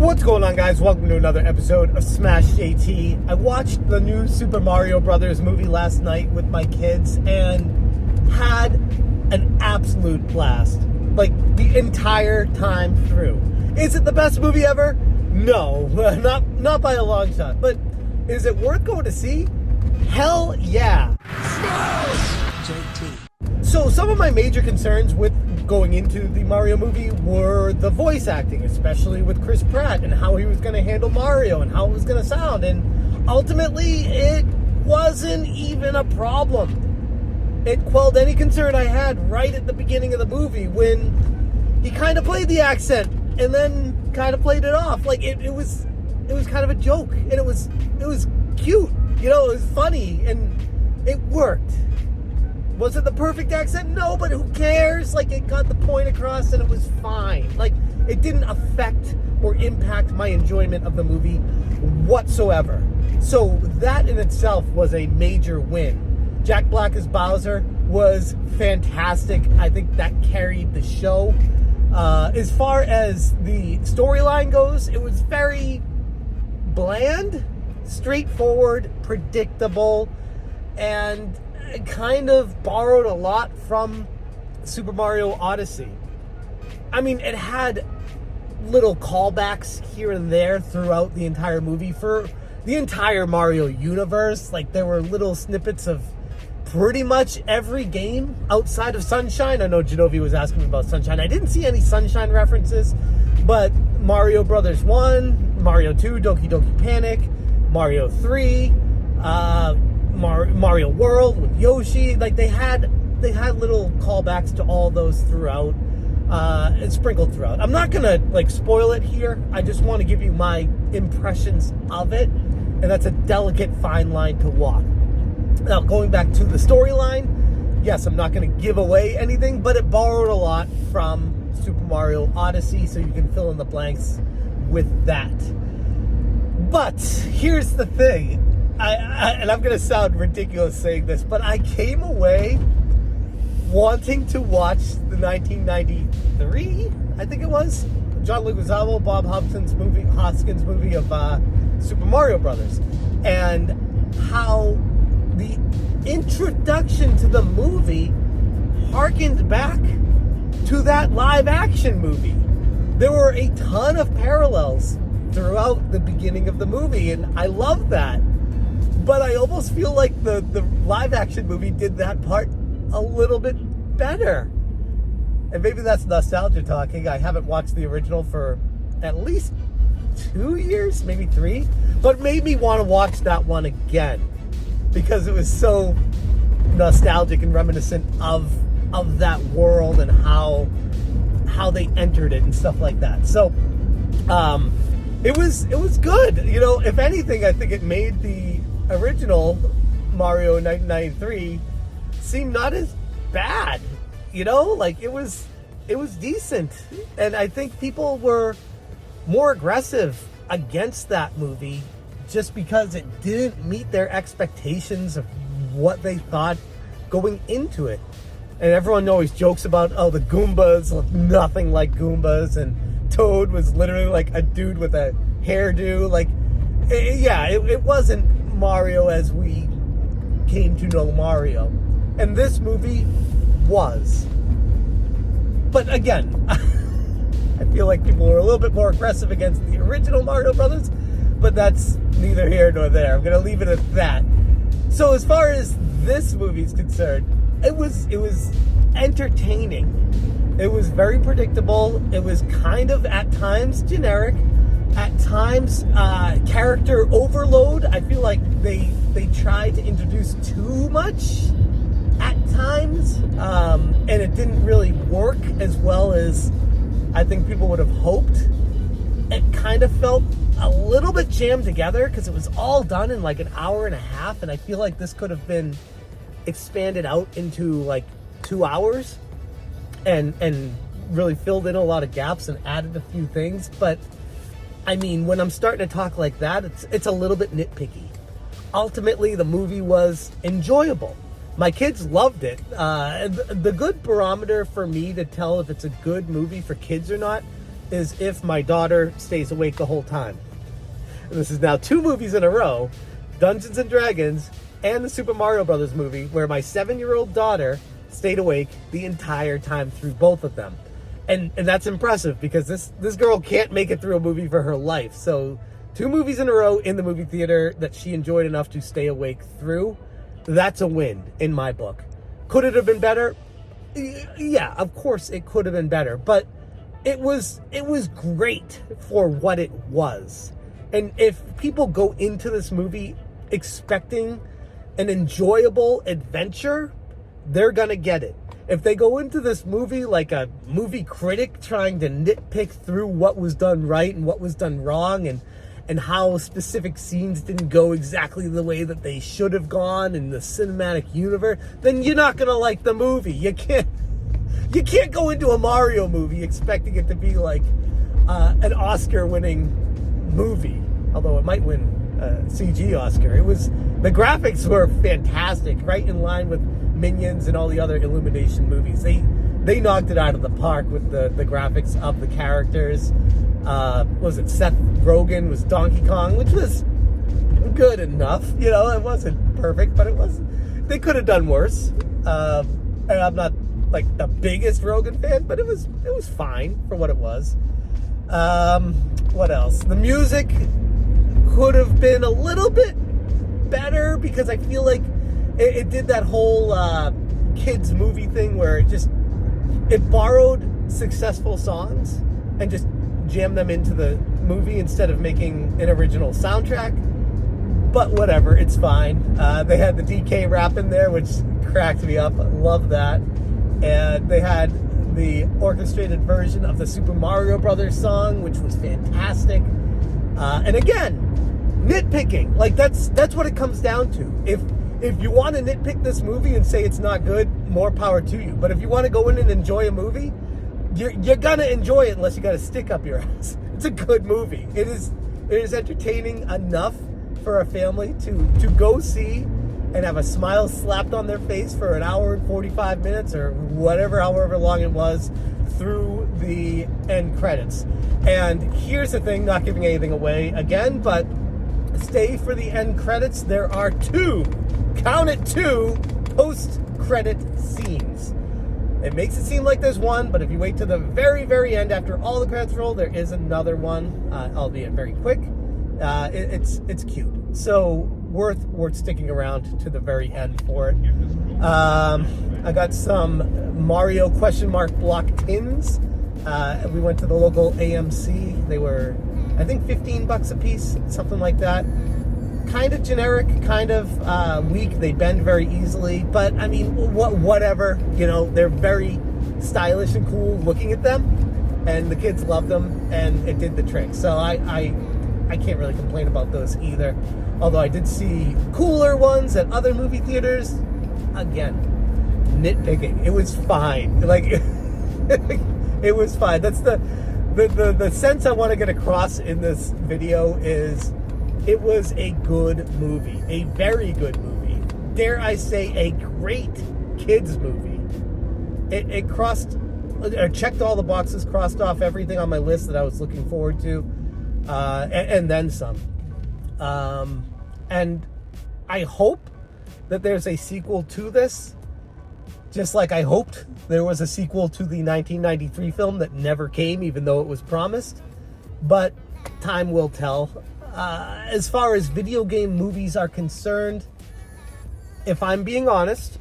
What's going on, guys? Welcome to another episode of Smash JT. I watched the new Super Mario Brothers movie last night with my kids and had an absolute blast. Like, the entire time through. Is it the best movie ever? No, not by a long shot. But is it worth going to see? Hell yeah. Smash JT. So some of my major concerns with going into the Mario movie were the voice acting, especially with Chris Pratt and how he was going to handle Mario and how it was going to sound. And ultimately, it wasn't even a problem. It quelled any concern I had right at the beginning of the movie when he kind of played the accent and then kind of played it off. Like it was kind of a joke, and it was cute. You know, it was funny and it worked. Was it the perfect accent? No, but who cares? Like, it got the point across and it was fine. Like, it didn't affect or impact my enjoyment of the movie whatsoever. So that in itself was a major win. Jack Black as Bowser was fantastic. I think that carried the show. As far as the storyline goes, it was very bland, straightforward, predictable, and it kind of borrowed a lot from Super Mario Odyssey. I mean, it had little callbacks here and there throughout the entire movie for the entire Mario universe. Like, there were little snippets of pretty much every game outside of Sunshine. I know Genovi was asking me about Sunshine. I didn't see any Sunshine references, but Mario Brothers 1, Mario 2, Doki Doki Panic, Mario 3, Mario World with Yoshi, like they had little callbacks to all those throughout, and sprinkled throughout. I'm not gonna spoil it here. I just want to give you my impressions of it, and that's a delicate fine line to walk. Now, going back to the storyline, yes, I'm not gonna give away anything, but it borrowed a lot from Super Mario Odyssey, so you can fill in the blanks with that. But here's the thing. And I'm going to sound ridiculous saying this, but I came away wanting to watch the 1993, I think it was, John Leguizamo, Bob Hoskins movie of Super Mario Brothers, and how the introduction to the movie harkened back to that live action movie. There were a ton of parallels throughout the beginning of the movie, and I love that. But I almost feel like the live action movie did that part a little bit better. And maybe that's nostalgia talking. I haven't watched the original for at least 2 years, maybe 3. But it made me want to watch that one again, because it was so nostalgic and reminiscent of that world and how they entered it and stuff like that. So it was good. You know, if anything, I think it made the original Mario 1993 seemed not as bad, you know, like it was decent, and I think people were more aggressive against that movie just because it didn't meet their expectations of what they thought going into it. And everyone always jokes about, oh, the Goombas look nothing like Goombas, and Toad was literally like a dude with a hairdo. Like, it wasn't Mario as we came to know Mario, and this movie was. But again, I feel like people were a little bit more aggressive against the original Mario Brothers, but that's neither here nor there. I'm gonna leave it at that. So as far as this movie's concerned, it was entertaining. It was very predictable. It was kind of at times generic. At times, character overload. I feel like they tried to introduce too much at times, and it didn't really work as well as I think people would have hoped. It kind of felt a little bit jammed together because it was all done in like an hour and a half, and I feel like this could have been expanded out into like 2 hours and really filled in a lot of gaps and added a few things. But I mean, when I'm starting to talk like that, it's a little bit nitpicky. Ultimately, the movie was enjoyable. My kids loved it. The good barometer for me to tell if it's a good movie for kids or not is if my daughter stays awake the whole time. And this is now 2 movies in a row, Dungeons and Dragons and the Super Mario Brothers movie, where my 7-year-old daughter stayed awake the entire time through both of them. And that's impressive because this girl can't make it through a movie for her life. So 2 movies in a row in the movie theater that she enjoyed enough to stay awake through, that's a win in my book. Could it have been better? Yeah, of course it could have been better, but it was great for what it was. And if people go into this movie expecting an enjoyable adventure, they're gonna get it. If they go into this movie like a movie critic trying to nitpick through what was done right and what was done wrong, and how specific scenes didn't go exactly the way that they should have gone in the cinematic universe, then you're not gonna like the movie. You can't go into a Mario movie expecting it to be like an Oscar-winning movie, although it might win a CG Oscar. The graphics were fantastic, right in line with Minions and all the other Illumination movies. They knocked it out of the park with the graphics of the characters. Was it Seth Rogen was Donkey Kong, which was good enough. You know, it wasn't perfect, but they could have done worse. And I'm not like the biggest Rogen fan, but it was fine for what it was. What else? The music could have been a little bit better because I feel like it did that whole kids movie thing where it borrowed successful songs and just jammed them into the movie instead of making an original soundtrack. But whatever, it's fine. They had the DK rap in there, which cracked me up. I love that. And they had the orchestrated version of the Super Mario Brothers song, which was fantastic. And again, nitpicking. Like that's what it comes down to. If you want to nitpick this movie and say it's not good, more power to you. But if you want to go in and enjoy a movie, you're gonna enjoy it unless you got a stick up your ass. It's a good movie. It is entertaining enough for a family to go see and have a smile slapped on their face for an hour and 45 minutes or whatever, however long it was, through the end credits. And here's the thing, not giving anything away again, but stay for the end credits. There are 2, count it 2, post-credit scenes. It makes it seem like there's one, but if you wait to the very, very end after all the credits roll, there is another one, albeit very quick. It's cute. So worth sticking around to the very end for it. I got some Mario block tins. We went to the local AMC. They were, I think, $15 a piece, something like that. Kind of generic, kind of weak. They bend very easily, but I mean, whatever. You know, they're very stylish and cool looking at them, and the kids love them, and it did the trick. So I can't really complain about those either. Although I did see cooler ones at other movie theaters. Again, nitpicking. It was fine. Like it was fine. That's the sense I want to get across in this video is it was a good movie, a very good movie. Dare I say, a great kids movie. It checked all the boxes, crossed off everything on my list that I was looking forward to, and then some. And I hope that there's a sequel to this, just like I hoped there was a sequel to the 1993 film that never came, even though it was promised. But time will tell. As far as video game movies are concerned, if I'm being honest,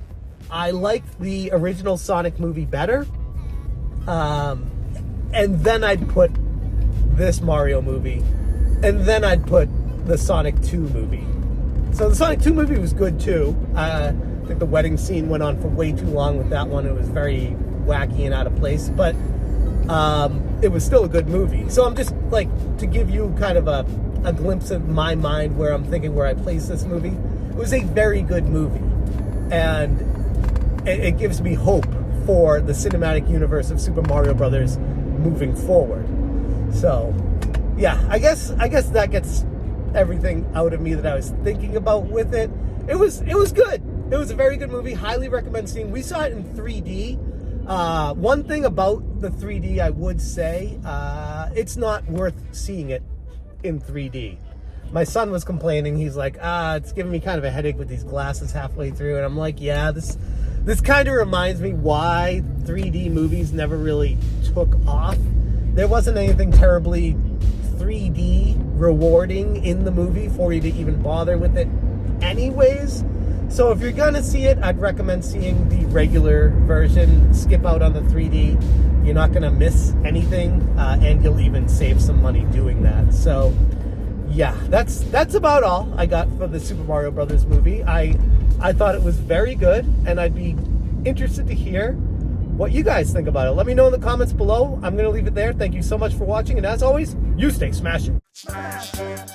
I liked the original Sonic movie better. And then I'd put this Mario movie, and then I'd put the Sonic 2 movie. So the Sonic 2 movie was good too. I think the wedding scene went on for way too long with that one. It was very wacky and out of place, but it was still a good movie. So I'm just like, to give you kind of a glimpse of my mind where I'm thinking where I place this movie. It was a very good movie, and it gives me hope for the cinematic universe of Super Mario Brothers moving forward. So yeah, I guess that gets everything out of me that I was thinking about with it. It was good. It was a very good movie. Highly recommend seeing. We saw it in 3D. One thing about the 3D, I would say, it's not worth seeing it in 3D. My son was complaining. He's like, it's giving me kind of a headache with these glasses halfway through. And I'm like, yeah, this kind of reminds me why 3D movies never really took off. There wasn't anything terribly 3D rewarding in the movie for you to even bother with it anyways. So if you're gonna see it, I'd recommend seeing the regular version. Skip out on the 3D. You're not gonna miss anything, and you'll even save some money doing that. So yeah, that's about all I got for the Super Mario Brothers movie. I thought it was very good, and I'd be interested to hear what you guys think about it. Let me know in the comments below. I'm going to leave it there. Thank you so much for watching, and as always, you stay smashing. Smash J.